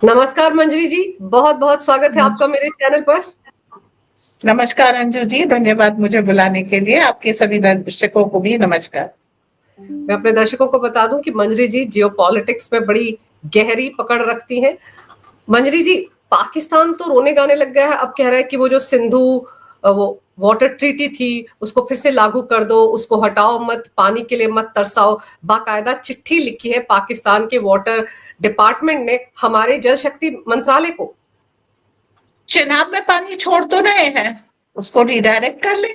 नमस्कार मंजरी जी, बहुत बहुत स्वागत है आपका मेरे चैनल पर। नमस्कार अंजू जी, धन्यवाद मुझे बुलाने के लिए। आपके सभी दर्शकों को भी नमस्कार। मैं अपने दर्शकों को बता दूं कि मंजरी जी जियोपॉलिटिक्स में बड़ी गहरी पकड़ रखती हैं। मंजरी जी, पाकिस्तान तो रोने गाने लग गया है, अब कह रहा है कि वो जो सिंधु वो वाटर ट्रीटी थी उसको फिर से लागू कर दो, उसको हटाओ मत, पानी के लिए मत तरसाओ। बाकायदा चिट्ठी लिखी है पाकिस्तान के वाटर डिपार्टमेंट ने हमारे जल शक्ति मंत्रालय को। चेनाब में पानी छोड़ तो रहे हैं, उसको रिडायरेक्ट कर ले।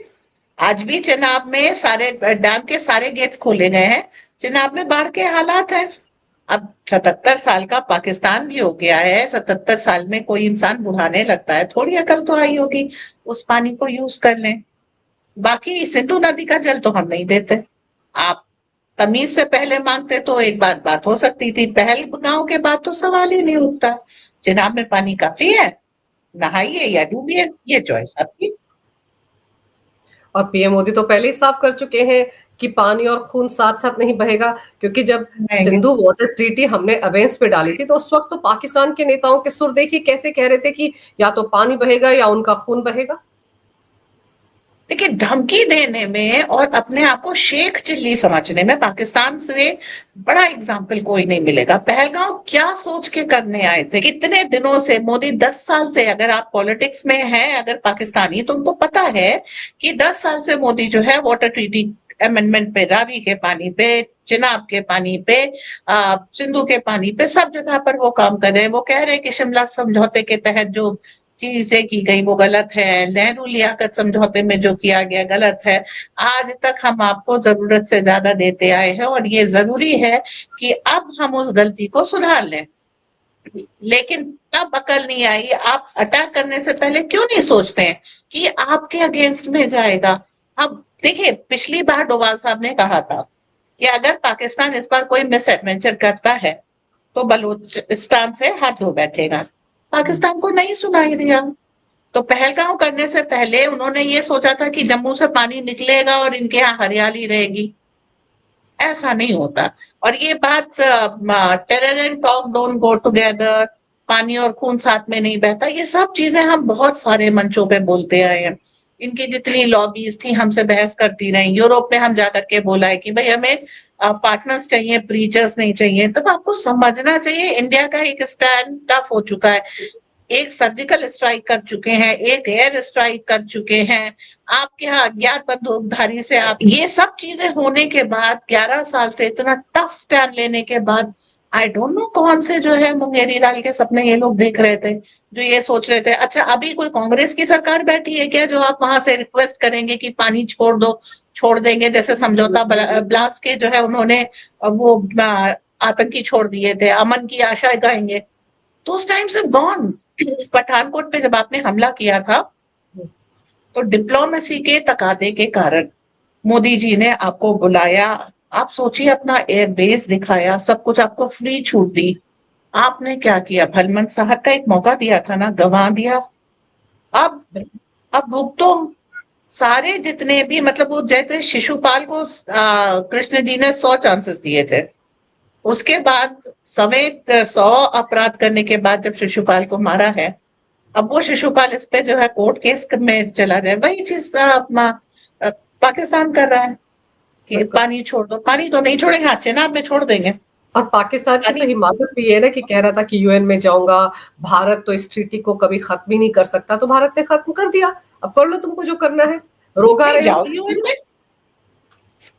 आज भी चेनाब में सारे डैम के सारे गेट्स खोले गए हैं। चेनाब में बाढ़ के हालात है। अब 77 साल का पाकिस्तान भी हो गया है। 77 साल में कोई इंसान बुढ़ाने लगता है, थोड़ी अकल तो आई होगी। उस पानी को यूज कर लें। बाकी सिंधु नदी का जल तो हम नहीं देते। आप तमीज से पहले मांगते तो एक बात हो सकती थी, पहलगांव के बाद तो सवाल ही नहीं उठता। चेनाब में पानी काफी है, नहाइए या डूबिए, ये चॉइस आपकी। और पीएम मोदी तो पहले ही साफ कर चुके हैं कि पानी और खून साथ साथ नहीं बहेगा, क्योंकि जब नहीं, सिंधु वाटर ट्रीटी हमने अवेंस पे डाली थी तो उस वक्त तो पाकिस्तान के नेताओं के सुर देखिए कैसे कह रहे थे कि या तो पानी बहेगा या उनका खून बहेगा। देखिए, धमकी देने में और अपने आप को शेख चिल्ली समझने में पाकिस्तान से बड़ा एग्जाम्पल कोई नहीं मिलेगा। पहलगांव क्या सोच के करने आए थे? कितने दिनों से मोदी 10 साल से, अगर आप पॉलिटिक्स में हैं, अगर पाकिस्तानी, तो उनको पता है कि 10 साल से मोदी जो है वाटर ट्रीटी अमेंडमेंट पे, रावी के पानी पे, चिनाब के पानी पे, सिंधु के पानी पे, सब जगह पर वो काम कर रहे हैं। वो कह रहे हैं कि शिमला समझौते के तहत जो चीजें की गई वो गलत है, नेहरू लियाकत समझौते में जो किया गया गलत है। आज तक हम आपको जरूरत से ज्यादा देते आए हैं और ये जरूरी है कि अब हम उस गलती को सुधार लें। लेकिन तब अकल नहीं आई। आप अटैक करने से पहले क्यों नहीं सोचते हैं कि आपके अगेंस्ट में जाएगा? अब देखिए, पिछली बार डोवाल साहब ने कहा था कि अगर पाकिस्तान इस बार कोई मिस एडवेंचर करता है तो बलूचिस्तान से हाथ धो बैठेगा। पाकिस्तान को नहीं सुनाई दिया। तो पहलगांव करने से पहले उन्होंने ये सोचा था कि जम्मू से पानी निकलेगा और इनके यहाँ हरियाली रहेगी। ऐसा नहीं होता। और ये बात, terror and talk don't go together, पानी और खून साथ में नहीं बहता, ये सब चीजें हम बहुत सारे मंचों पे बोलते आए हैं। इनकी जितनी लॉबीज थी हमसे बहस करती रही। यूरोप में हम जाकर के बोला है कि भाई हमें पार्टनर्स चाहिए, प्रीचर्स नहीं चाहिए। तब आपको समझना चाहिए इंडिया का एक स्टैंड टफ हो चुका है। एक सर्जिकल स्ट्राइक कर चुके हैं, एक एयर स्ट्राइक कर चुके हैं। आपके यहाँ अज्ञात बंदूकधारी से आप, ये सब चीजें होने के बाद, 11 साल से इतना टफ स्टैंड लेने के बाद, आई डोंट नो कौन से जो है मुंगेरी लाल के सपने ये लोग देख रहे थे, जो ये सोच रहे थे। अच्छा, अभी कोई कांग्रेस की सरकार बैठी है क्या जो आप वहां से रिक्वेस्ट करेंगे कि पानी छोड़ दो? छोड़ देंगे, जैसे समझौता ब्लास्ट के जो है उन्होंने वो आतंकी छोड़ दिए थे, अमन की आशा गाएंगे। तो उस टाइम से गॉन। पठानकोट पे जब आपने हमला किया था तो डिप्लोमेसी के तकादे के कारण मोदी जी ने आपको बुलाया। आप सोचिए, अपना एयरबेस दिखाया, सब कुछ आपको फ्री छूट दी। आपने क्या किया? भलमन साहब का एक मौका दिया था ना, गंवा दिया। अब अब भुगतो। सारे जितने भी, मतलब वो जैसे शिशुपाल को कृष्ण जी ने 100 चांसेस दिए थे, उसके बाद समेत 100 अपराध करने के बाद जब शिशुपाल को मारा है, अब वो शिशुपाल इस पे जो है कोर्ट केस में चला जाए। वही चीज अपना पाकिस्तान कर रहा है कि बिल्कुल। पानी छोड़ दो। पानी तो नहीं छोड़ेंगे, हाँ चेनाब में छोड़ देंगे और पाकिस्तान की तो पानी। हिमाकत भी है ना कि कह रहा था कि यूएन में जाऊंगा, भारत तो इस ट्रीटी को कभी खत्म ही नहीं कर सकता, तो भारत ने खत्म कर दिया। अब कर लो तुमको जो करना है, रोका नहीं, रहे हो। जाओ यूएन में,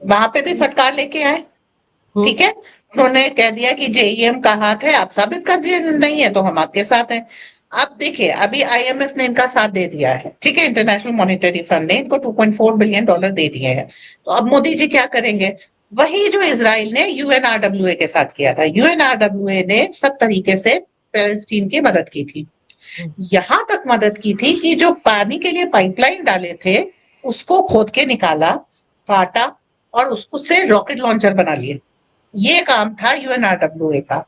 वहां पे भी फटकार लेके आए। हम्म। ठीक है, उन्होंने कह दिया कि जेईएम का हाथ है, आप साबित कर दिए, नहीं है तो हम आपके साथ हैं। आप देखिए, अभी आईएमएफ ने इनका साथ दे दिया है, ठीक है, इंटरनेशनल मॉनेटरी फंड ने इनको $2.4 बिलियन दे दिए हैं। तो अब मोदी जी क्या करेंगे? वही जो इजराइल ने यूएनआरडब्ल्यूए के साथ किया था। यूएनआरडब्ल्यूए ने सब तरीके से पैलेस्टीन की मदद की थी। यहां तक मदद की थी कि जो पानी के लिए पाइपलाइन डाले थे उसको खोद के निकाला, काटा और उसको से रॉकेट लॉन्चर बना लिए। ये काम था यूएनआरडब्ल्यूए का।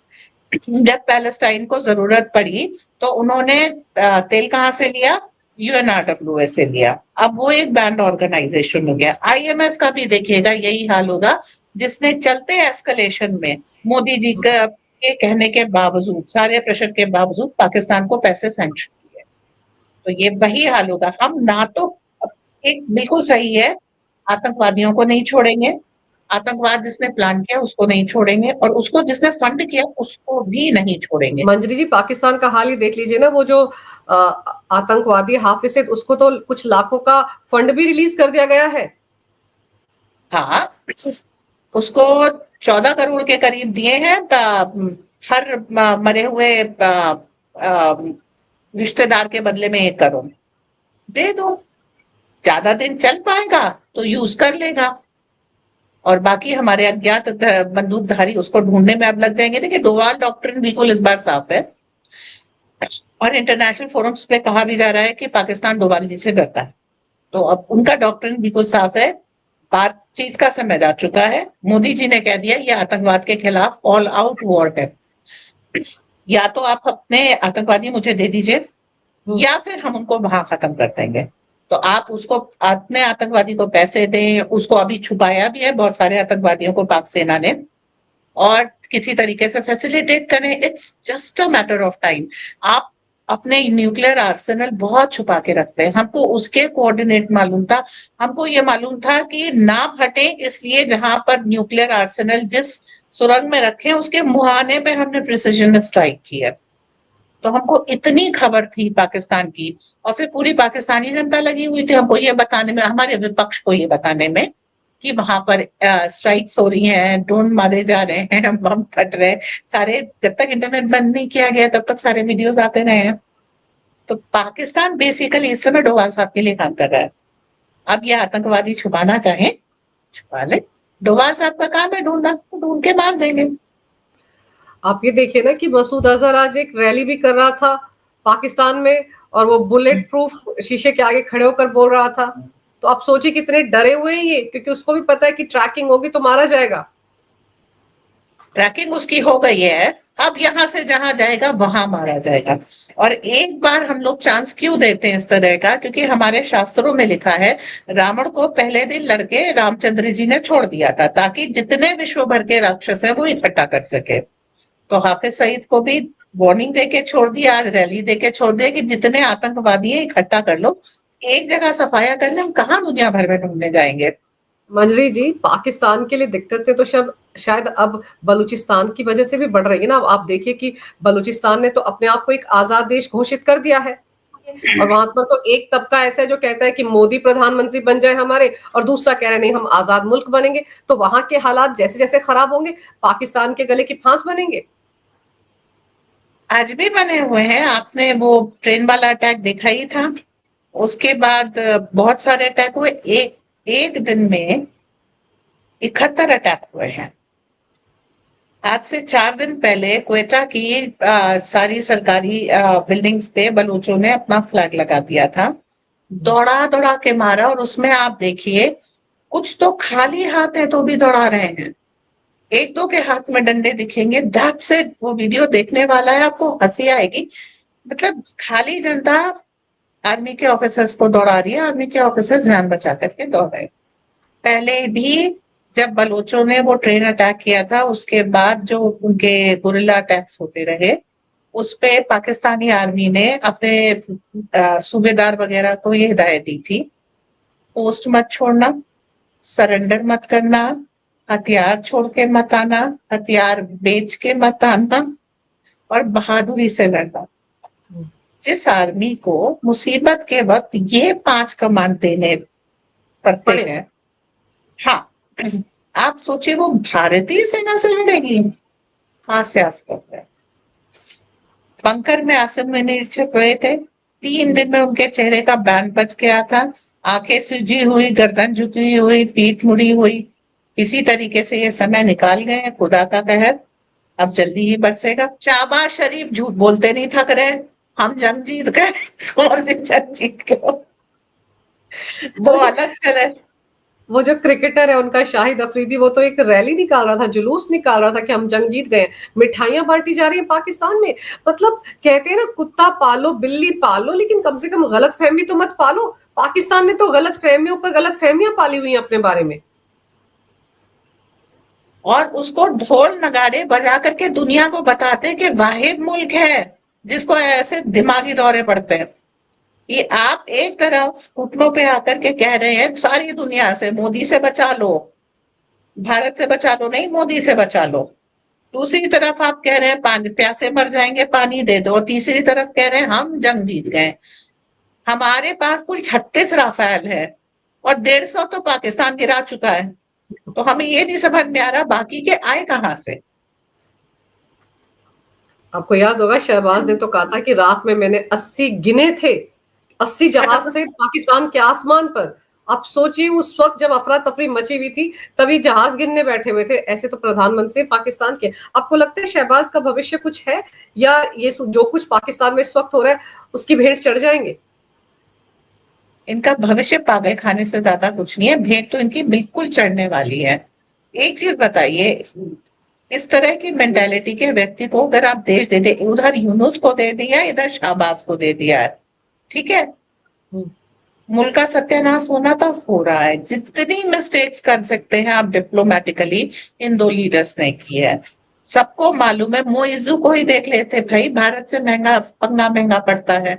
जब पैलेस्टाइन को जरूरत पड़ी तो उन्होंने तेल कहां से लिया? यूएनआरडब्ल्यूए से लिया। अब वो एक बैंड ऑर्गेनाइजेशन हो गया। आईएमएफ का भी देखिएगा यही हाल होगा, जिसने चलते एस्कलेशन में मोदी जी का के कहने के बावजूद, सारे प्रेशर के बावजूद पाकिस्तान को पैसे सैंक्शन किए। तो ये वही हाल होगा। हम ना तो, एक बिल्कुल सही है, आतंकवादियों को नहीं छोड़ेंगे, आतंकवाद जिसने प्लान किया उसको नहीं छोड़ेंगे, और उसको जिसने फंड किया उसको भी नहीं छोड़ेंगे। मंजरी जी, पाकिस्तान का हाल ही देख लीजिए ना, वो जो आतंकवादी हाफिज सईद, उसको तो कुछ लाखों का फंड भी रिलीज कर दिया गया है। हाँ, उसको 14 करोड़ के करीब दिए हैं, हर मरे हुए रिश्तेदार के बदले में 1 करोड़ दे दो। ज्यादा दिन चल पाएगा तो यूज कर लेगा, और बाकी हमारे अज्ञात बंदूकधारी उसको ढूंढने में अब लग जाएंगे। देखिए, डोवाल डॉक्ट्रिन बिल्कुल इस बार साफ है, और इंटरनेशनल फोरम्स पे कहा भी जा रहा है कि पाकिस्तान डोवाल जी से डरता है। तो अब उनका डॉक्ट्रिन बिल्कुल साफ है, बातचीत का समय जा चुका है। मोदी जी ने कह दिया ये आतंकवाद के खिलाफ ऑल आउट वॉर है, या तो आप अपने आतंकवादी मुझे दे दीजिए, या फिर हम उनको वहां खत्म कर देंगे। तो आप उसको, अपने आतंकवादी को पैसे दें, उसको अभी छुपाया भी है बहुत सारे आतंकवादियों को पाक सेना ने, और किसी तरीके से फैसिलिटेट करें। It's just a matter of time. आप अपने न्यूक्लियर आर्सेनल बहुत छुपा के रखते हैं, हमको उसके कोऑर्डिनेट मालूम था। हमको ये मालूम था कि ना फटे, इसलिए जहां पर न्यूक्लियर आर्सेनल जिस सुरंग में रखे उसके मुहाने पे हमने प्रिसिजन स्ट्राइक की है। तो हमको इतनी खबर थी पाकिस्तान की, और फिर पूरी पाकिस्तानी जनता लगी हुई थी हमको ये बताने में, हमारे विपक्ष को ये बताने में कि वहां पर स्ट्राइक्स हो रही हैं, ड्रोन मारे जा रहे हैं, बम फट रहे हैं सारे। जब तक इंटरनेट बंद नहीं किया गया तब तक सारे वीडियोस आते रहे हैं। तो पाकिस्तान बेसिकली इस समय डोवाल साहब के लिए काम कर रहा है। अब ये आतंकवादी छुपाना चाहे छुपा ले, डोवाल साहब का काम है ढूंढना, ढूंढ के मार देंगे। आप ये देखिए ना कि मसूद अजहर आज एक रैली भी कर रहा था पाकिस्तान में, और वो बुलेट प्रूफ शीशे के आगे खड़े होकर बोल रहा था। तो आप सोचिए कितने डरे हुए हैं ये, क्योंकि उसको भी पता है कि ट्रैकिंग होगी तो मारा जाएगा। ट्रैकिंग उसकी हो गई है, अब यहां से जहां जाएगा वहां मारा जाएगा। और एक बार हम लोग चांस क्यों देते हैं इस तरह का, क्योंकि हमारे शास्त्रों में लिखा है रावण को पहले दिन लड़के रामचंद्र जी ने छोड़ दिया था, ताकि जितने विश्व भर के राक्षस हैं वो इकट्ठा कर सके। तो हाफिज सईद को भी वार्निंग देके छोड़ दिया, आज रैली देके छोड़ दिया कि जितने आतंकवादी हैं इकट्ठा कर लो, एक जगह सफाया कर ले, हम कहाँ दुनिया भर में ढूंढने जाएंगे। मंजरी जी, पाकिस्तान के लिए दिक्कतें तो शायद अब बलूचिस्तान की वजह से भी बढ़ रही है ना। अब आप देखिए कि बलूचिस्तान ने तो अपने आप को एक आजाद देश घोषित कर दिया है, और वहां पर तो एक तबका ऐसा है जो कहता है कि मोदी प्रधानमंत्री बन जाए हमारे, और दूसरा कह रहे नहीं हम आजाद मुल्क बनेंगे। तो वहां के हालात जैसे जैसे खराब होंगे, पाकिस्तान के गले की फांस बनेंगे। आज भी बने हुए हैं, आपने वो ट्रेन वाला अटैक देखा ही था। उसके बाद बहुत सारे अटैक हुए, एक एक दिन में 71 अटैक हुए हैं। आज से 4 दिन पहले क्वेटा की सारी सरकारी बिल्डिंग्स पे बलूचों ने अपना फ्लैग लगा दिया था, दौड़ा दौड़ा के मारा। और उसमें आप देखिए, कुछ तो खाली हाथ है तो भी दौड़ा रहे हैं, एक दो के हाथ में डंडे दिखेंगे, दैट्स इट। वो वीडियो देखने वाला है, आपको हंसी आएगी। मतलब खाली जनता आर्मी के ऑफिसर्स को दौड़ा रही है, आर्मी के ऑफिसर्स जान बचा करके दौड़ रहे। पहले भी जब बलोचों ने वो ट्रेन अटैक किया था, उसके बाद जो उनके गुरिल्ला अटैक्स होते रहे, उस पे पाकिस्तानी आर्मी ने अपने सूबेदार वगैरह को ये हिदायत दी थी, पोस्ट मत छोड़ना, सरेंडर मत करना, हथियार छोड़ के मत आना, हथियार बेच के मत आना, और बहादुरी से लड़ना। जिस आर्मी को मुसीबत के वक्त ये 5 कमांड देने पड़ते पड़े। हैं, हाँ, आप सोचिए वो भारतीय सेना से लड़ेगी। हास्यास्पद है। बंकर में आसिम मुनीर छुपे थे, 3 दिन में उनके चेहरे का बैंड बच गया था, आंखें सूजी हुई, गर्दन झुकी हुई, पीठ मुड़ी हुई। किसी तरीके से ये समय निकाल गए, खुदा का कहर अब जल्दी ही बरसेगा। शाहबाज शरीफ झूठ बोलते नहीं थक रहे, हम जंग जीत गए। कौन सी जंग जीत गए, वो अलग चले। वो जो क्रिकेटर है उनका शाहिद अफरीदी, वो तो एक रैली निकाल रहा था, जुलूस निकाल रहा था कि हम जंग जीत गए। मिठाइयां बांटी जा रही है पाकिस्तान में। मतलब कहते हैं ना, कुत्ता पालो बिल्ली पालो, लेकिन कम से कम गलत फहमी तो मत पालो। पाकिस्तान ने तो गलत फहमियों पर गलत फहमियां पाली हुई हैं अपने बारे में। और उसको ढोल नगाड़े बजा करके दुनिया को बताते हैं कि वाहिद मुल्क है जिसको ऐसे दिमागी दौरे पड़ते हैं। ये आप एक तरफ घुटनों पे आकर के कह रहे हैं सारी दुनिया से मोदी से बचा लो, भारत से बचा लो, नहीं मोदी से बचा लो। दूसरी तरफ आप कह रहे हैं पानी प्यासे मर जाएंगे पानी दे दो, और तीसरी तरफ कह रहे हैं हम जंग जीत गए। हमारे पास कुल 36 राफेल है और 150 तो पाकिस्तान गिरा चुका है। तो हमें ये नहीं समझ में आ रहा बाकी के आए कहां से। आपको याद होगा शहबाज ने तो कहा था कि रात में मैंने 80 गिने थे, 80 जहाज थे पाकिस्तान के आसमान पर। आप सोचिए उस वक्त जब अफरा तफरी मची हुई थी तभी जहाज गिनने बैठे हुए थे। ऐसे तो प्रधानमंत्री पाकिस्तान के। आपको लगता है शहबाज का भविष्य कुछ है, या ये जो कुछ पाकिस्तान में इस वक्त हो रहा है उसकी भेंट चढ़ जाएंगे? इनका भविष्य पागल खाने से ज्यादा कुछ नहीं है, भेंट तो इनकी बिल्कुल चढ़ने वाली है। एक चीज बताइए, इस तरह की मेंटालिटी के व्यक्ति को अगर आप देश दे दे, उधर यूनुस को दे दिया, इधर शाहबाज को दे दिया है, ठीक है, मुल्क का सत्यानाश होना तो हो रहा है। जितनी मिस्टेक्स कर सकते हैं आप डिप्लोमेटिकली, इन दो लीडर्स ने की है। सबको मालूम है, मोइजू को ही देख लेते भाई, भारत से महंगा पंगा महंगा पड़ता है,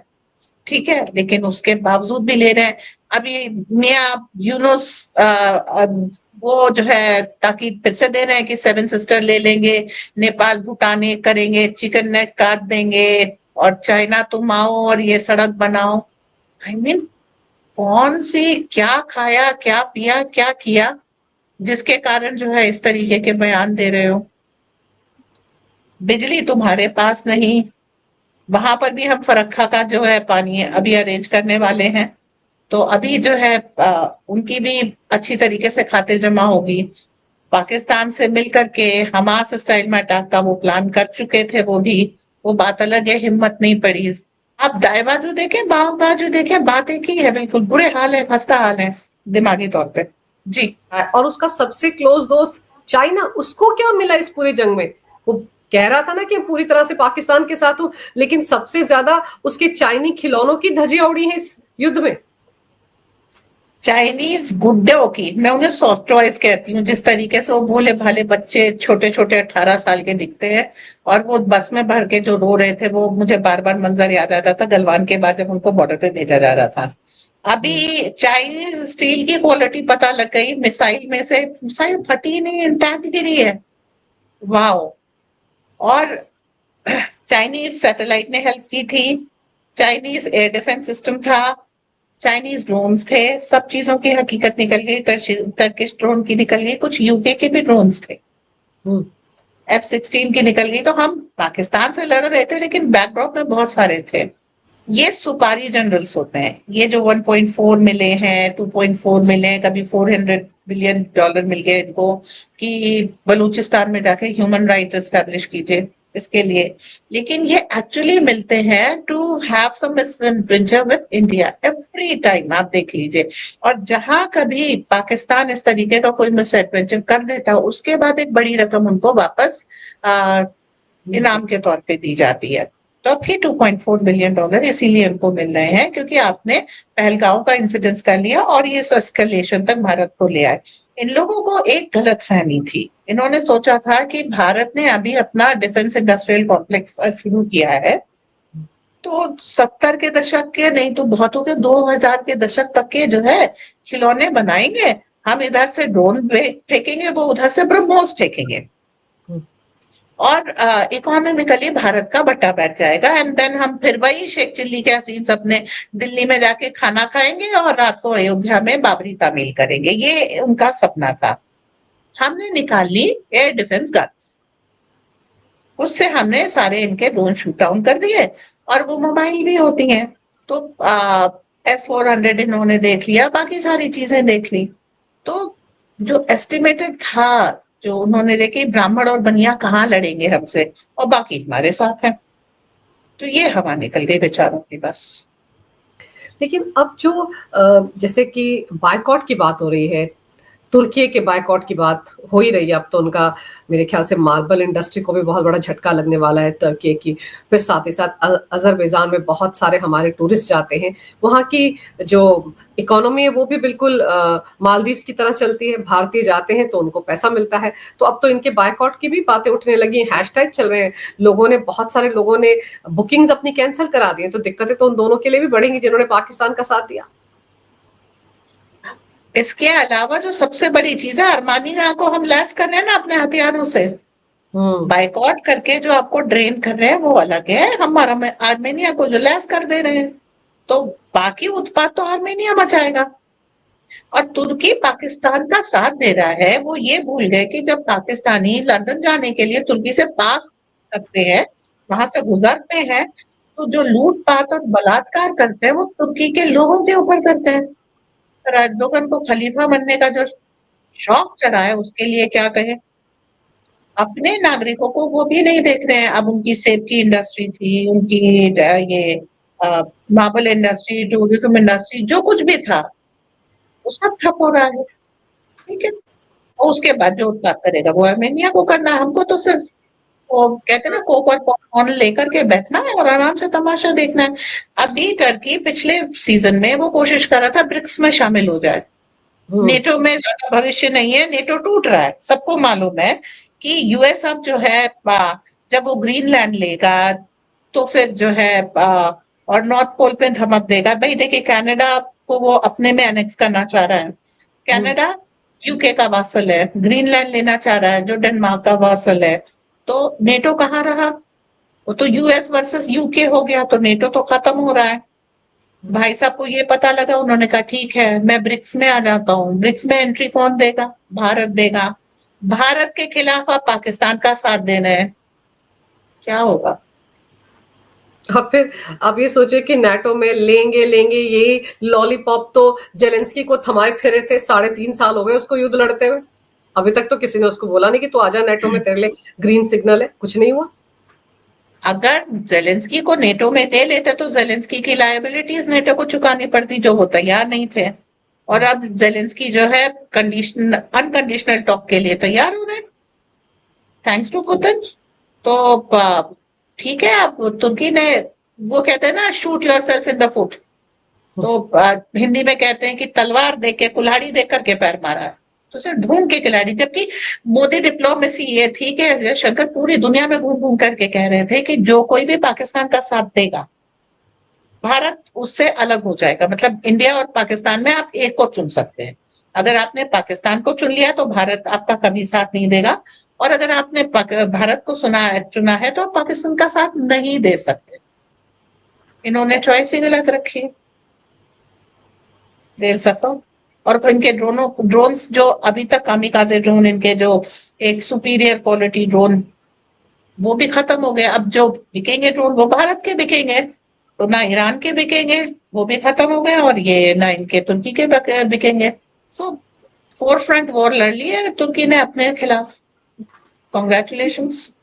ठीक है, लेकिन उसके बावजूद भी ले रहे हैं। अभी मियां यूनुस वो जो है ताकि फिर से दे रहे हैं कि 7 सिस्टर ले लेंगे, नेपाल भूटान एक करेंगे, चिकन नेट काट देंगे, और चाइना तुम आओ और ये सड़क बनाओ। आई मीन कौन सी क्या खाया क्या पिया क्या किया जिसके कारण जो है इस तरीके के बयान दे रहे हो। बिजली तुम्हारे पास नहीं, वहां पर भी हम फरक्का का जो है पानी अभी अरेंज करने वाले हैं, तो अभी जो है उनकी भी अच्छी तरीके से खातिर जमा होगी। पाकिस्तान से मिल करके हमास स्टाइल में अटैक का वो प्लान कर चुके थे, वो भी, वो बात अलग है, हिम्मत नहीं पड़ी। आप दाएं बाजू देखें बाएं बाजू देखें, बात एक ही है, बिल्कुल बुरे हाल है, खस्ता हाल है दिमागी तौर पे। जी। और उसका सबसे क्लोज दोस्त चाइना, उसको क्या मिला इस पूरे जंग में? वो कह रहा था ना कि पूरी तरह से पाकिस्तान के साथ हूं, लेकिन सबसे ज्यादा उसके चाइनी खिलौनों की धज्जियां उड़ी हैं इस युद्ध में। चाइनीज गुड्डों की, मैं उन्हें सॉफ्ट टॉयज कहती हूँ, जिस तरीके से वो भोले भाले बच्चे छोटे छोटे 18 साल के दिखते हैं, और वो बस में भर के जो रो रहे थे, वो मुझे बार बार मंजर याद आता था गलवान के बाद जब उनको बॉर्डर पे भेजा जा रहा था। अभी चाइनीज स्टील की क्वालिटी पता लग गई, मिसाइल में से मिसाइल फटी नहीं, इंटैक्ट गिरी है। वाओ। और चाइनीज सैटेलाइट ने हेल्प की थी, चाइनीज एयर डिफेंस सिस्टम था, चाइनीज ड्रोन्स थे, सब चीजों की हकीकत निकल गई। टर्किश ड्रोन की निकल गई, कुछ यूके के भी ड्रोन्स थे, F-16 की निकल गई। तो हम पाकिस्तान से लड़ रहे थे लेकिन बैकड्रॉप में बहुत सारे थे। ये सुपारी जनरल्स होते हैं, ये जो 1.4 मिले हैं, 2.4 मिले हैं, कभी $400 बिलियन मिल गए इनको कि बलूचिस्तान में जाके ह्यूमन राइट एस्टेब्लिश कीजिए इसके लिए। लेकिन ये एक्चुअली मिलते हैं to have some misadventure with India every time, आप देख लीजिए। और जहां कभी पाकिस्तान इस तरीके का कोई मिसएडवेंचर कर देता है, उसके बाद एक बड़ी रकम उनको वापस इनाम के तौर पे दी जाती है। तो अब ये $2.4 बिलियन इसीलिए उनको मिल रहे हैं क्योंकि आपने पहलगांव का इंसिडेंस कर लिया और ये एस्केलेशन तक भारत को ले आए। इन लोगों को एक गलत फहमी थी, इन्होंने सोचा था कि भारत ने अभी अपना डिफेंस इंडस्ट्रियल कॉम्प्लेक्स शुरू किया है, तो 70 के दशक के नहीं तो बहुत हो गए 2000 के दशक तक के जो है खिलौने बनाएंगे, हम इधर से ड्रोन फेंकेंगे, वो उधर से ब्रह्मोस फेंकेंगे, और इकोनॉमिकली भारत का बट्टा बैठ जाएगा। एंड देन हम फिर वही शेख चिल्ली के हसीन सपने, दिल्ली में जाके खाना खाएंगे और रात को अयोध्या में बाबरी तामील करेंगे, ये उनका सपना था। हमने निकाल ली एयर डिफेंस गन्स, उससे हमने सारे इनके ड्रोन शूट डाउन कर दिए, और वो मोबाइल भी होती हैं। तो S-400 इन्होंने देख लिया, बाकी सारी चीजें देख ली। तो जो एस्टिमेटेड था, जो उन्होंने देखे ब्राह्मण और बनिया कहाँ लड़ेंगे हमसे, और बाकी हमारे साथ हैं, तो ये हवा निकल गई बेचारों की बस। लेकिन अब जो जैसे कि बायकॉट की बात हो रही है, तुर्की के बायकॉट की बात हो ही रही है। अब तो उनका मेरे ख्याल से मार्बल इंडस्ट्री को भी बहुत बड़ा झटका लगने वाला है तुर्की की। फिर साथ ही साथ अजरबैजान में बहुत सारे हमारे टूरिस्ट जाते हैं। वहाँ की जो इकोनॉमी है वो भी बिल्कुल मालदीव्स की तरह चलती है। भारतीय जाते हैं तो उनको पैसा मिलता है। तो अब तो इनके बायकॉट की भी बातें उठने लगी हैं, हैशटैग चल रहे हैं। लोगों ने, बहुत सारे लोगों ने बुकिंग्स अपनी कैंसिल करा दी हैं। तो दिक्कतें तो उन दोनों के लिए भी बढ़ेंगी जिन्होंने पाकिस्तान का साथ दिया। इसके अलावा जो सबसे बड़ी चीज है, आर्मानिया को हम लैस कर रहे हैं ना अपने हथियारों से, बाइकआउट करके जो आपको ड्रेन कर रहे हैं वो अलग है, हमारा आर्मेनिया को जो लैस कर दे रहे हैं, तो बाकी उत्पाद तो आर्मेनिया मचाएगा। और तुर्की पाकिस्तान का साथ दे रहा है, वो ये भूल गए कि जब पाकिस्तानी लंदन जाने के लिए तुर्की से पास करते हैं, वहां से गुजरते हैं, तो जो लूटपाट और बलात्कार करते हैं वो तुर्की के लोगों के ऊपर करते हैं। एर्दोगन को खलीफा बनने का जो शौक चढ़ा है उसके लिए क्या कहें। अपने नागरिकों को वो भी नहीं देख रहे हैं। अब उनकी सेब की इंडस्ट्री थी, उनकी ये मार्बल इंडस्ट्री, टूरिज्म इंडस्ट्री, जो कुछ भी था वो सब ठप हो रहा है। ठीक है, और उसके बाद जो उत्पाद करेगा वो आर्मेनिया को करना है। हमको तो सिर्फ वो कहते हैं ना, कोक और पॉपकॉर्न लेकर के बैठना है और आराम से तमाशा देखना है। अभी टर्की पिछले सीजन में वो कोशिश कर रहा था ब्रिक्स में शामिल हो जाए। नेटो में ज्यादा भविष्य नहीं है, नेटो टूट रहा है, सबको मालूम है कि यूएस अब जो है जब वो ग्रीनलैंड लेगा तो फिर जो है और नॉर्थ पोल पे धमक देगा। भाई देखिए, कनाडा को वो अपने में एनेक्स करना चाह रहा है। कनाडा यूके का वासल है, ग्रीनलैंड लेना चाह रहा है जो डेनमार्क का वासल है। तो नेटो कहाँ रहा? वो तो यूएस वर्सेस यूके हो गया, तो नेटो तो खत्म हो रहा है। भाई साहब को ये पता लगा, उन्होंने कहा ठीक है मैं ब्रिक्स में आ जाता हूँ। ब्रिक्स में एंट्री कौन देगा? भारत देगा। भारत के खिलाफ आप पाकिस्तान का साथ देना है, क्या होगा? और फिर अब ये सोचे कि नाटो में लेंगे लेंगे, यही लॉलीपॉप तो जेलेंस्की को थमाए फिरे थे। 3.5 साल हो गए उसको युद्ध लड़ते हुए। अभी तक तो किसी ने उसको बोला नहीं कि तू आजा नाटो में, तेरे लिए ग्रीन सिग्नल है। कुछ नहीं हुआ। अगर जेलेंस्की को नेटो में ले लेते तो जेलेंस्की की लायबिलिटीज नेटो को चुकानी पड़ती, जो वो तैयार नहीं थे। और अब जेलेंस्की जो है कंडीशन अनकंडीशनल टॉक के लिए तैयार हो रहे, थैंक्स टू पुतिन। तो ठीक है, अब तुर्की ने, वो कहते हैं ना, shoot yourself in the foot. तो हिंदी में कहते हैं कि तलवार देख के, कुल्हाड़ी देख करके पैर मारा है, तो उसे ढूंढ के खिलाड़ी। जबकि मोदी डिप्लोमेसी ये थी कि जयशंकर पूरी दुनिया में घूम घूम करके कह रहे थे कि जो कोई भी पाकिस्तान का साथ देगा भारत उससे अलग हो जाएगा। मतलब इंडिया और पाकिस्तान में आप एक को चुन सकते हैं। अगर आपने पाकिस्तान को चुन लिया तो भारत आपका कभी साथ नहीं देगा, और अगर आपने भारत को चुना है तो आप पाकिस्तान का साथ नहीं दे सकते। इन्होंने चॉइस ही गलत रखी है, दे सकता हूँ। और इनके ड्रोन्स जो अभी तक कामिकाजे ड्रोन, इनके जो एक सुपीरियर क्वालिटी ड्रोन, वो भी खत्म हो गए। अब जो बिकेंगे ड्रोन वो भारत के बिकेंगे, तो ना ईरान के बिकेंगे, वो भी खत्म हो गए, और ये ना इनके तुर्की के बिकेंगे। सो फोर फ्रंट वॉर लड़ ली है तुर्की ने अपने खिलाफ। कॉन्ग्रेचुलेशंस।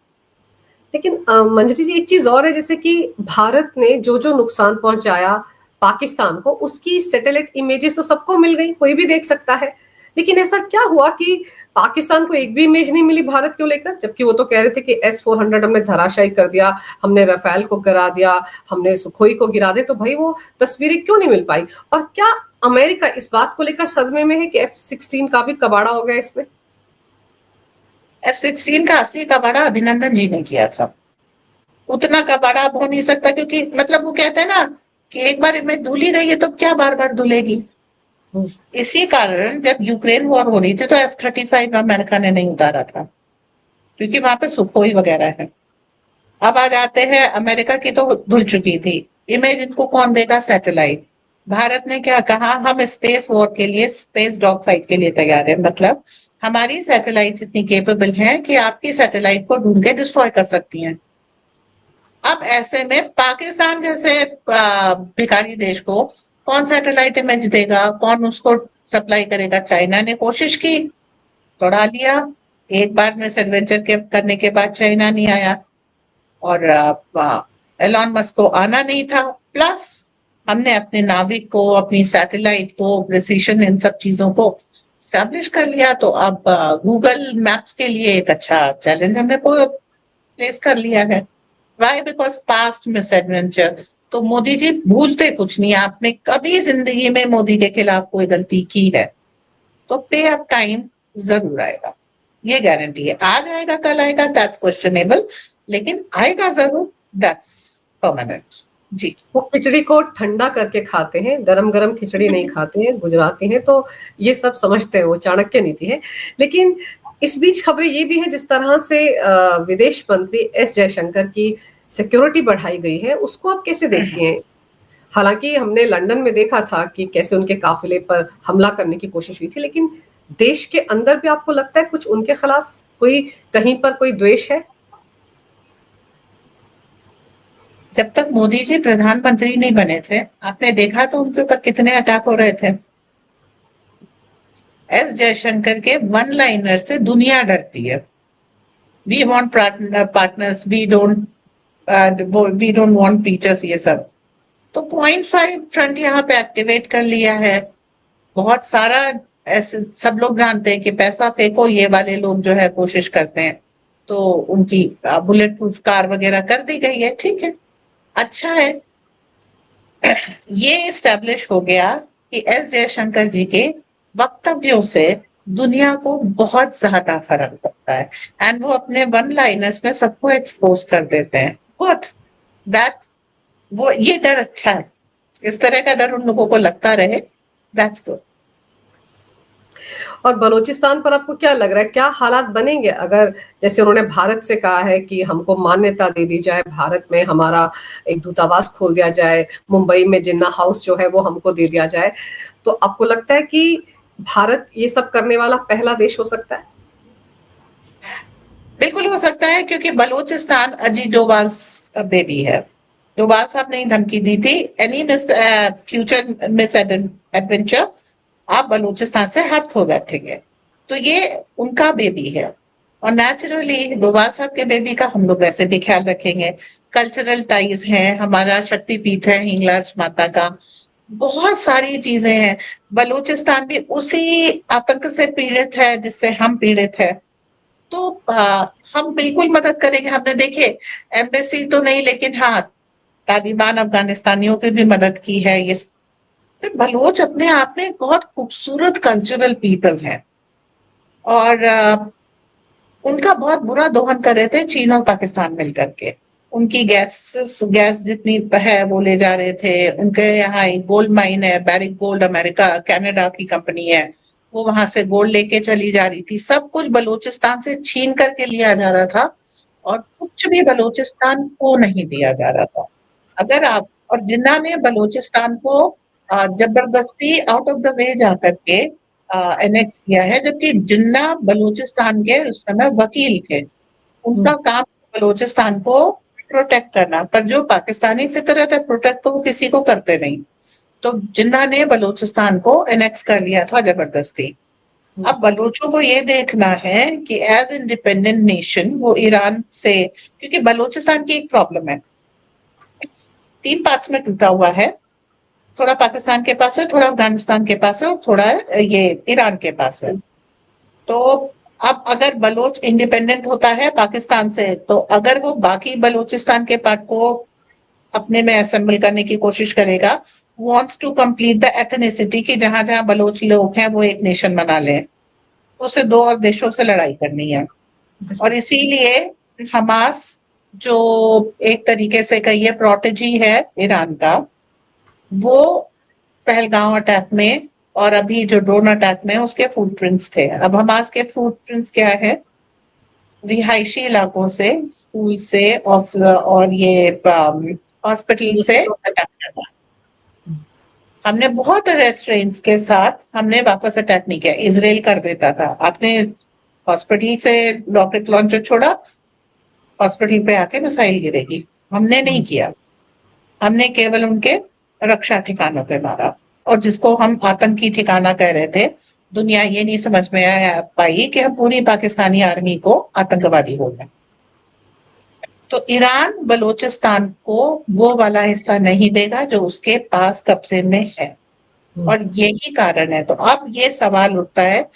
लेकिन मंजरी जी, एक चीज और है, जैसे कि भारत ने जो जो नुकसान पहुंचाया पाकिस्तान को, उसकी सैटेलाइट इमेजेस तो सबको मिल गई, कोई भी देख सकता है। लेकिन ऐसा क्या हुआ कि पाकिस्तान को एक भी इमेज नहीं मिली भारत को लेकर? जबकि वो तो कह रहे थे कि S-400 हमने धराशायी कर दिया, हमने राफेल को गिरा दिया, हमने सुखोई को गिरा दिया। तो भाई वो तस्वीरें क्यों नहीं मिल पाई? और क्या अमेरिका इस बात को लेकर सदमे में है कि F-16 का भी कबाड़ा हो गया इसमें? F-16 का असली कबाड़ा अभिनंदन जी ने किया था। उतना कबाड़ा अब हो नहीं सकता, क्योंकि मतलब वो कहते हैं ना कि एक बार इमेज धुली गई है तो क्या बार बार धुलेगी। इसी कारण जब यूक्रेन वॉर हो रही थी तो F-35 अमेरिका ने नहीं उतारा था, क्योंकि वहां पे सुखोई वगैरह है। अब आ जाते हैं, अमेरिका की तो धुल चुकी थी इमेज, इनको कौन देगा? सैटेलाइट। भारत ने क्या कहा? हम स्पेस वॉर के लिए, स्पेस डॉग फाइट के लिए तैयार है। मतलब हमारी सैटेलाइट इतनी केपेबल हैं कि आपकी सैटेलाइट को ढूंढ के डिस्ट्रॉय कर सकती हैं। अब ऐसे में पाकिस्तान जैसे भिखारी देश को कौन सैटेलाइट इमेज देगा, कौन उसको सप्लाई करेगा? चाइना ने कोशिश की, दौड़ा लिया। एक बार में एडवेंचर करने के बाद चाइना नहीं आया, और एलॉन मस्क को आना नहीं था। प्लस हमने अपने नाविक को, अपनी सैटेलाइट को, प्रिसीशन, इन सब चीजों को स्टैब्लिश कर लिया, तो अब गूगल मैप्स के लिए एक अच्छा चैलेंज हमने प्लेस कर लिया है। Why? Because past misadventure. तो मोदी जी भूलते कुछ नहीं, आपने कभी जिंदगी में मोदी के खिलाफ कोई गलती की है तो पे अप टाइम जरूर आएगा, ये गारंटी है। आज आएगा कल आएगा दैट्स क्वेश्चनेबल, लेकिन आएगा जरूर, दैट्स परमानेंट। जी। वो खिचड़ी को ठंडा करके खाते हैं, गरम गरम खिचड़ी नहीं खाते हैं, गुजराती हैं, तो ये सब समझते हैं, वो चाणक्य नीति है। लेकिन इस बीच खबरें ये भी है, जिस तरह से विदेश मंत्री एस जयशंकर की सिक्योरिटी बढ़ाई गई है, उसको आप कैसे देखती हैं? हालांकि हमने लंदन में देखा था कि कैसे उनके काफिले पर हमला करने की कोशिश हुई थी, लेकिन देश के अंदर भी आपको लगता है कुछ उनके खिलाफ कोई कहीं पर कोई द्वेष है? जब तक मोदी जी प्रधानमंत्री नहीं बने थे, आपने देखा तो उनके ऊपर कितने अटैक हो रहे थे। एस जयशंकर के वन लाइनर से दुनिया डरती है। We want partners, we don't want features, ये सब। तो 0.5 फ्रंट यहाँ पे एक्टिवेट कर लिया है। बहुत सारा ऐसे सब लोग जानते हैं कि पैसा फेंको, ये वाले लोग जो है कोशिश करते हैं, तो उनकी बुलेट प्रूफ कार वगैरह कर दी गई है। ठीक है, अच्छा है। ये इस्टेब्लिश हो गया कि एस जयशंकर जी के वक्तव्यों से दुनिया को बहुत ज्यादा फर्क पड़ता है, एंड वो अपने वन लाइनर्स में सबको एक्सपोज कर देते हैं। गुड, दैट वो ये डर अच्छा है, इस तरह का डर उन लोगों को लगता रहे, दैट्स गुड। और बलूचिस्तान पर आपको क्या लग रहा है, क्या हालात बनेंगे अगर, जैसे उन्होंने भारत से कहा है कि हमको मान्यता दे दी जाए, भारत में हमारा एक दूतावास खोल दिया जाए, मुंबई में जिन्ना हाउस जो है वो हमको दे दिया जाए, तो आपको लगता है कि भारत ये सब करने वाला पहला देश हो सकता है? बिल्कुल हो सकता है, क्योंकि बलूचिस्तान अजीत डोभाल का बेबी है। डोभाल साहब ने धमकी दी थी, any miss future miss adventure, आप बलूचिस्तान से हाथ धो बैठेंगे। तो ये उनका बेबी है, और नेचुरली डोभाल साहब के बेबी का हम लोग वैसे भी ख्याल रखेंगे। कल्चरल टाइज है, हमारा शक्तिपीठ है हिंगलाज माता का, बहुत सारी चीजें हैं। बलूचिस्तान भी उसी आतंक से पीड़ित है जिससे हम पीड़ित है। तो हम बिल्कुल मदद करेंगे। हमने देखे, एम्बेसी तो नहीं, लेकिन हाँ, तालिबान अफगानिस्तानियों की भी मदद की है। ये फिर बलोच अपने आप में एक बहुत खूबसूरत कल्चरल पीपल है, और उनका बहुत बुरा दोहन कर रहे थे चीन और पाकिस्तान मिलकर के। उनकी गैस जितनी है वो ले जा रहे थे। उनके यहाँ एक गोल्ड माइन है, बैरिक गोल्ड, अमेरिका कनाडा की कंपनी है, वो वहां से गोल्ड लेके चली जा रही थी। सब कुछ बलूचिस्तान से छीन करके लिया जा रहा था, और कुछ भी बलूचिस्तान को नहीं दिया जा रहा था। अगर आप, और जिन्ना ने बलूचिस्तान को जबरदस्ती आउट ऑफ द वे जाकर के एनेक्स किया है, जबकि जिन्ना बलूचिस्तान के उस समय वकील थे। उनका काम बलूचिस्तान को प्रोटेक्ट करना, पर जो पाकिस्तानी फितरत है, प्रोटेक्ट तो वो किसी को करते नहीं। तो जिन्ना ने बलूचिस्तान को एनेक्स कर लिया था जबरदस्ती। अब बलूचों को ये देखना है कि एज इंडिपेंडेंट नेशन वो ईरान से, क्योंकि बलूचिस्तान की एक प्रॉब्लम है, 3 पार्ट्स में टूटा हुआ है। थोड़ा पाकिस्तान के पास है, थोड़ा अफगानिस्तान के पास है, और थोड़ा ये ईरान के पास है। तो अब अगर बलोच इंडिपेंडेंट होता है पाकिस्तान से, तो अगर वो बाकी बलूचिस्तान के पार्ट को अपने में असेंबल करने की कोशिश करेगा, wants to complete the ethnicity, कि जहां जहां बलोच लोग हैं वो एक नेशन बना लें, तो उसे 2 और देशों से लड़ाई करनी है। और इसीलिए हमास, जो एक तरीके से कहिए प्रोटेजी है ईरान का, वो पहलगांव अटैक में और अभी जो ड्रोन अटैक में उसके फुटप्रिंट्स थे। अब हमास के फुटप्रिंट्स क्या है? रिहायशी इलाकों से, स्कूल से, और ये हॉस्पिटल से अटैक करना। हमने बहुत रेस्ट्रेंट्स के साथ हमने वापस अटैक नहीं किया। इजराइल कर देता था, आपने हॉस्पिटल से रॉकेट लॉन्चर छोड़ा, हॉस्पिटल पे आके मिसाइल गिरेगी। हमने नहीं किया, हमने केवल उनके रक्षा ठिकानों पे मारा। और जिसको हम आतंकी ठिकाना कह रहे थे, दुनिया ये नहीं समझ में आया पाई कि हम पूरी पाकिस्तानी आर्मी को आतंकवादी बोल रहे हैं। तो ईरान बलूचिस्तान को वो वाला हिस्सा नहीं देगा जो उसके पास कब्जे में है। और यही कारण है। तो अब ये सवाल उठता है,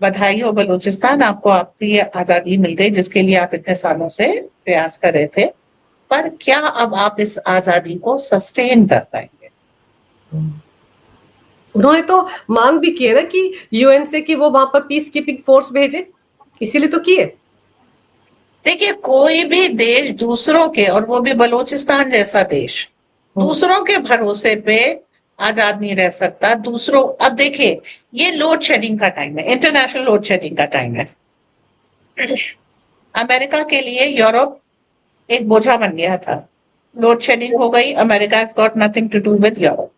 बधाई हो बलूचिस्तान, आपको आपकी आजादी मिल गई जिसके लिए आप इतने सालों से प्रयास कर रहे थे, पर क्या अब आप इस आजादी को सस्टेन कर पाएंगे? उन्होंने तो मांग भी की है ना कि यूएन से कि वो वहां पर पीस कीपिंग फोर्स भेजे, इसीलिए तो किए। देखिए, कोई भी देश दूसरों के, और वो भी बलूचिस्तान जैसा देश, दूसरों के भरोसे पे आजाद नहीं रह सकता। दूसरों, अब देखिए, ये लोड शेडिंग का टाइम है, इंटरनेशनल लोड शेडिंग का टाइम है। अमेरिका के लिए यूरोप एक बोझा बन गया था। लोड शेडिंग हो गई, America has got nothing to do with Europe.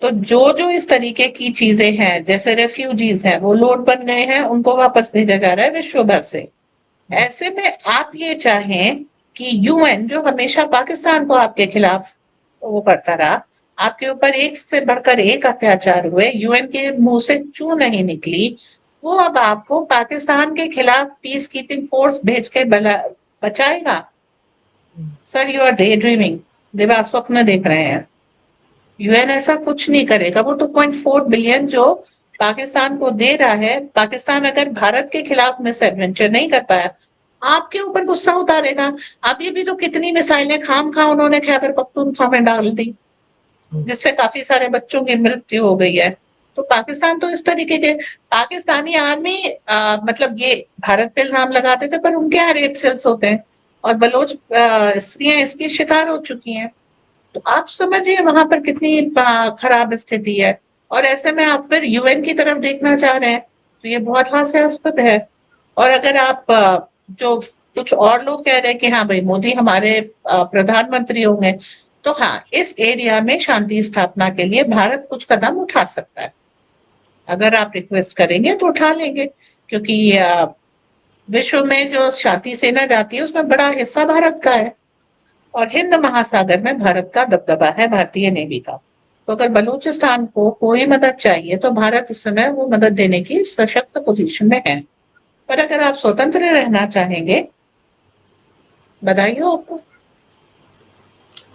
तो जो जो इस तरीके की चीजें हैं, जैसे रेफ्यूजीज हैं, वो लोड बन गए हैं, उनको वापस भेजा जा रहा है विश्व भर से। ऐसे में आप ये चाहें कि यूएन, जो हमेशा पाकिस्तान को आपके खिलाफ वो करता रहा, आपके ऊपर एक से बढ़कर एक अत्याचार हुए, यूएन के मुंह से चू नहीं निकली, वो अब आपको पाकिस्तान के खिलाफ पीस कीपिंग फोर्स भेज के बचाएगा? Sir, you are day dreaming, दिवा स्वप्न देख रहे हैं। यूएन ऐसा कुछ नहीं करेगा। वो 2.4 बिलियन जो पाकिस्तान को दे रहा है, पाकिस्तान अगर भारत के खिलाफ मिस एडवेंचर नहीं कर पाया, आपके ऊपर गुस्सा उतारेगा। अभी भी तो कितनी मिसाइलें खाम खा उन्होंने खैबर पख्तूनख्वा में डाल दी, जिससे काफी सारे बच्चों की मृत्यु हो गई है। तो पाकिस्तान तो इस तरीके के, पाकिस्तानी आर्मी मतलब ये भारत पे इल्जाम लगाते थे, पर उनके यहाँ रेप सेल्स होते हैं और बलोच स्त्रियां इसकी शिकार हो चुकी हैं। तो आप समझिए वहां पर कितनी खराब स्थिति है। और ऐसे में आप फिर यूएन की तरफ देखना चाह रहे हैं, तो ये बहुत हास्यास्पद है। और अगर आप जो कुछ और लोग कह रहे हैं कि हाँ भाई मोदी हमारे प्रधानमंत्री होंगे, तो हाँ, इस एरिया में शांति स्थापना के लिए भारत कुछ कदम उठा सकता है। अगर आप रिक्वेस्ट करेंगे तो उठा लेंगे, क्योंकि विश्व में जो शांति सेना जाती है उसमें बड़ा हिस्सा भारत का है, और हिंद महासागर में भारत का दबदबा है, भारतीय नेवी का। तो अगर बलूचिस्तान को कोई मदद चाहिए तो भारत इस समय वो मदद देने की सशक्त पोजीशन में है। पर अगर आप स्वतंत्र रहना चाहेंगे, बधाई हो आपको।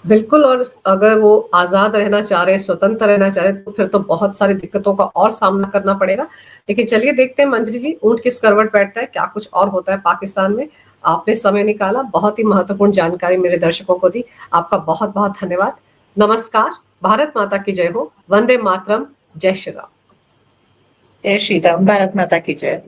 बिल्कुल, और अगर वो आजाद रहना चाह रहे हैं, स्वतंत्र रहना चाह रहे हैं, तो फिर तो बहुत सारी दिक्कतों का और सामना करना पड़ेगा। लेकिन चलिए देखते हैं मंजरी जी, ऊंट किस करवट बैठता है, क्या कुछ और होता है पाकिस्तान में। आपने समय निकाला, बहुत ही महत्वपूर्ण जानकारी मेरे दर्शकों को दी, आपका बहुत बहुत धन्यवाद। नमस्कार, भारत माता की जय हो, वंदे मातरम, जय श्री राम। जय श्री राम, भारत माता की जय।